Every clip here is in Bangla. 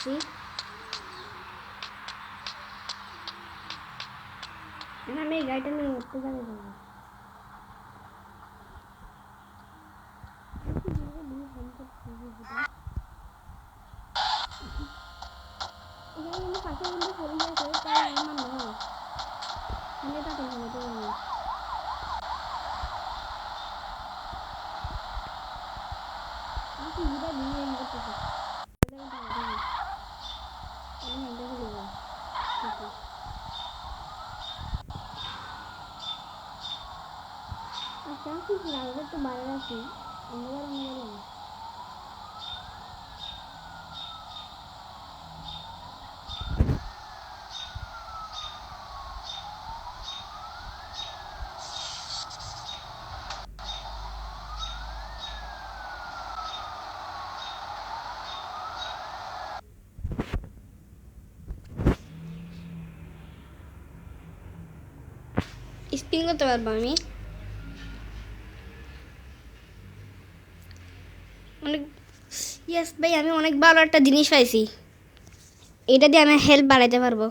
আসছি। আমি এই গাড়িটা নিয়ে একটু জায়গায় যাবো। এখানে কিন্তু পাশে কিন্তু পড়ে গেছে, তাই আমার নয় আমি তা টেনশন নিতে পারি না। আমি টিভিটা দিয়ে এনে করতেছি আচ্ছা কিছু রাখবে একটু বাইরে রাখি অন্ধকার অন্ধকার লাগে। স্পিন করতে পারবো আমি অনেক। ইয়েস ভাই, আমি অনেক ভালো একটা জিনিস পাইছি, এটা দিয়ে আমি হেল্প বাড়াইতে পারবো।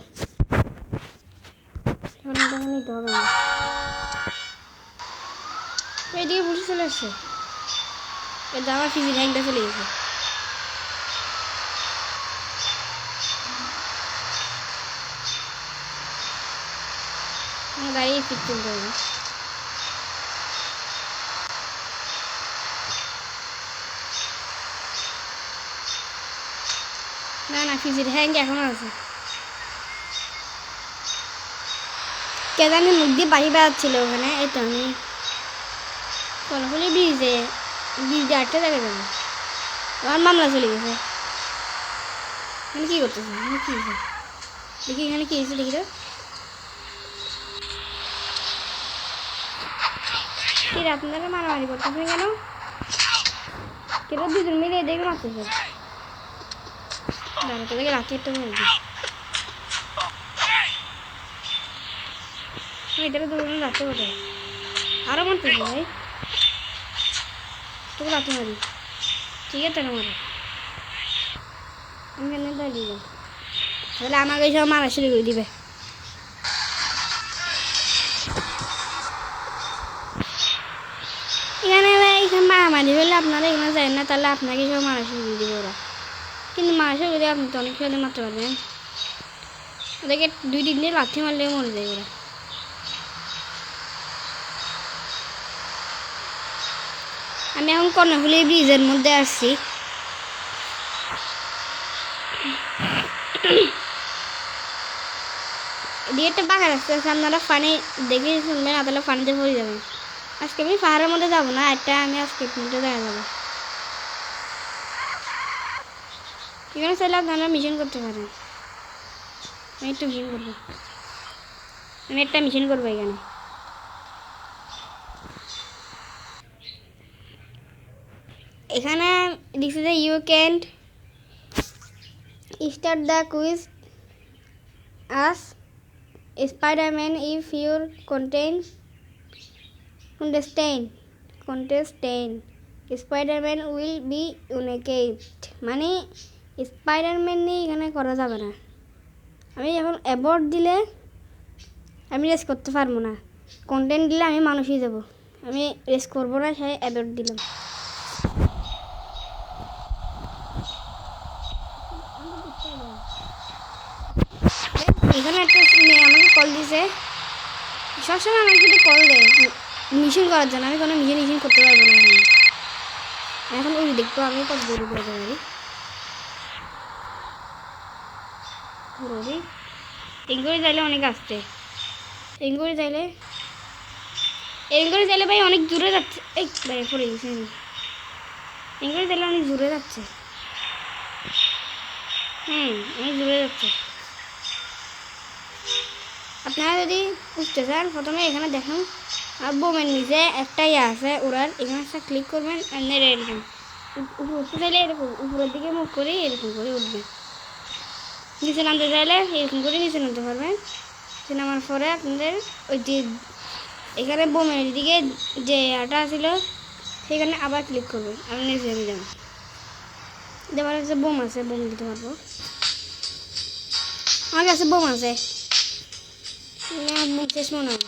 নিতে হবে না, এদিকে বুঝে চলে আসছে, আমার ফিজির হ্যাংটা চলে গেছে। গাড়ি ফিট চলতে হবে। না না, ফিজির হ্যাং এখনো আছে। কে জানি মুখ দিয়ে বাড়ি বেড়াচ্ছিল ওখানে। এই তো আমি কলাফলি ব্রিজে আটটা জায়গায় যাবো। আমার মামলা চলে গেছে। এখানে কী করতেছে? এখানে কী হয়েছে দেখি, এখানে কী হয়েছে দেখি তো। আপনারা মারামারি করতেছেন কেন? কেন দুজন মিলে দেখে মারতেছে? দাঁড়া, তোদেরকে রাখি একটা বলছি। এটাকে দুজন রাখতে কোথায়? আরও মারতেছে ভাই, তোকে রাখতে মারি। ঠিক আছে না মারো, আমি কেন দাঁড়িয়ে যাই? তাহলে আমাকে সব মারা শুরু করে দিবে। এখানে এখানে মারামারি হলে আপনারা এখানে যায় না, তাহলে আপনাকে সব মারা শুরু করে দিবে ওরা। কিন্তু মারা শুরু করে আপনি তো অনেক খেলে মারতে পারবেন। ওদেরকে 2-3 দিন লাথি মারলেও মরে যায় ওরা। আমি এখন কর্ণফুলী ব্রিজের মধ্যে আসছি। দিয়ে একটা বাঁকা রাস্তা আছে, আপনারা ফানি দেখে শুনবেন, তাহলে ফানিতে পড়ে যাবেন। আজকে আমি পাহাড়ের মধ্যে যাবো না, একটা আমি আজকে মধ্যে দেখা যাবো। এখানে চাইলে আপনারা মিশন করতে পারেন। আমি একটু মিশন করবো, আমি একটা মিশন করবো এখানে। এখানে লিখছে যে you can start the quiz as Spiderman if your contestant Spiderman will be unique. মানে স্পাইডারম্যান নিয়ে এখানে করা যাবে না। আমি এখন অ্যাবর্ড দিলে আমি রেস করতে পারবো না, কন্টেন্ট দিলে আমি মানুষই যাব। আমি রেস করবো না, সে অ্যাবর্ড দিলাম। এখানে একটা মেয়ে আমাকে কল দিয়েছে, সবসময় আমাকে কিন্তু কল দেয় মিশন করার জন্য। আমি কোনো মিশন করতে পারবো না এখন ওই দেখবো আমি কত দূরে বেরোতে পারি। এঙ্গুরি চাইলে অনেক আসছে, এঙ্গুরি চাইলে ভাই অনেক দূরে যাচ্ছে। এই ভাই পড়ে গেছে, এঙ্গুরি চাইলে অনেক দূরে যাচ্ছে। অনেক দূরে যাচ্ছে। আপনারা যদি বুঝতে চান, প্রথমে এখানে দেখুন আর বোমের নিচে একটা ইয়ে আছে ওরার, এখানে একটা ক্লিক করবেন। এরকম উপরে উঠতে চাইলে এরকম উপরের দিকে মুখ করে এরকম করে উঠবেন। নিচে নামতে চাইলে এরকম করে নিচে নামতে পারবেন। নিচে নামার পরে আপনাদের ওই যে এখানে বোমের দিকে যে আটা ছিল সেখানে আবার ক্লিক করবেন। আপনি নিচে নেমে যাবেন, দেওয়ার কাছে বোম আছে, বোম দিতে পারবো। আমার কাছে বোম আছে, আমার বোম শেষ মনে হয়।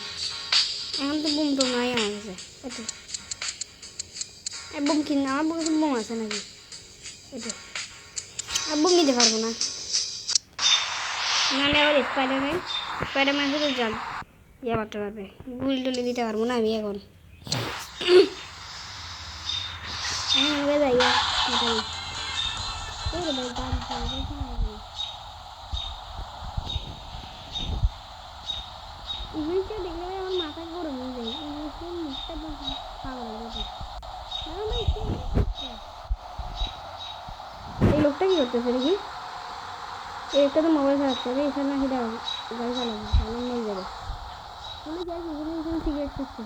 এখন তো বোম তো নাই আমার কাছে। এতো বোম কিনে আমার কাছে বোম আছে নাকি? এতো আর বোম নিতে পারবো না, নাহলে আবার স্পাইডারম্যান শুধু যান ইয়ে মারতে পারবে, গুলি টুলি দিতে পারবো না আমি এখন। আমাকে যাইয়া ইংলিশটা দেখলে আমার মাথা গরম হয়ে যায়, ইংলিশের মুখটা পাগল হয়ে যাবে। এই লোকটা কি করতেছে দেখি, একটা তো মোবাইল চালাচ্ছে, এখানে নাকি গাড়ি চালাবো, তাহলে নিয়ে যাবে বলে যাই এখানে সিগারেট খাচ্ছে।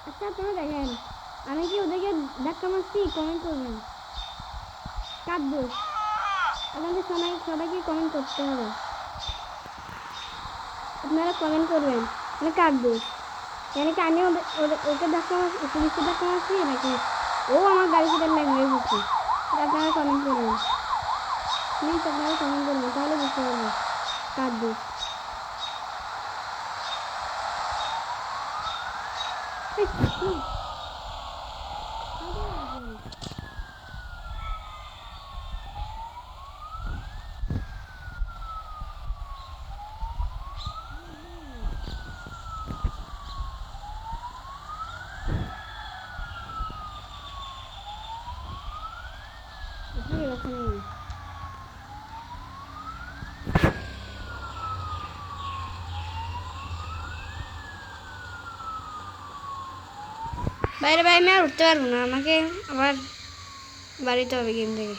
আচ্ছা আপনারা দেখেন আমি কি ওদেরকে ধাক্কা মারছি? কমেন্ট করবেন কার দোষ, আপনাদের সবাইকে কমেন্ট করতে হবে, আপনারা কমেন্ট করবেন মানে কার দোষ, মানে কি আমি ওকে ধাক্কা মারছি, পুলিশকে ধাক্কা মারছি নাকি ও আমার গাড়ি থেকে লাগিয়ে দিচ্ছে? আপনারা কমেন্ট করবেন প্লিজ, আপনারা কমেন্ট করবেন তাহলে বুঝতে পারবো কার দোষ। বাইরে বাইরে আমি আর উঠতে পারবো না, আমাকে আবার বাড়িতে হবে গেম থেকে।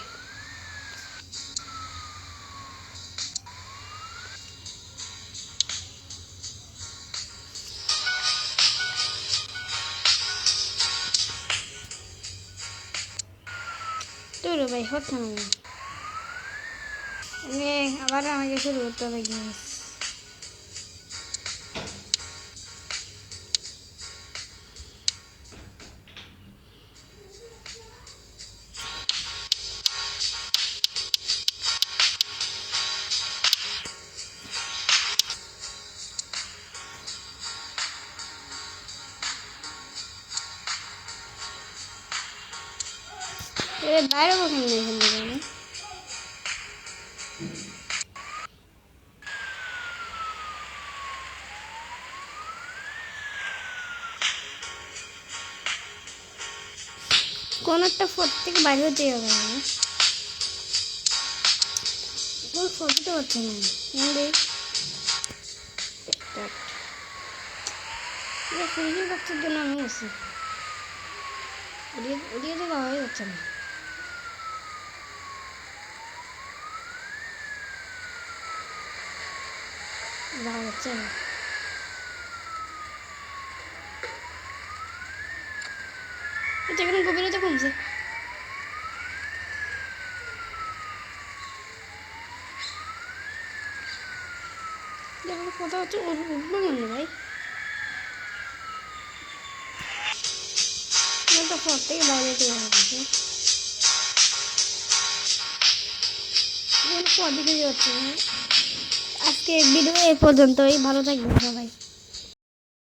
তো ভাই হচ্ছে না, আবার আমাকে শুরু করতে হবে গেম। বাইরে কখন নেই এখান থেকে আমি কোন একটা ফোট থেকে বাইরে হতেই হবে, কোন ফটোতে হচ্ছে না ফ্রিজের বাচ্চার জন্য আমি আছি, ওদিকে তো পাওয়াই যাচ্ছে না, যাওয়া যাচ্ছে না। এটা এখন গভীরতা কমছে, যখন কথা হচ্ছে উঠবো কেন ভাই? তো ফোর থেকে বাইরে যেতে হবে, পর দিকে যাচ্ছে। আজকে ভিডিও এ পর্যন্তই, ভালো থাকবেন সবাই।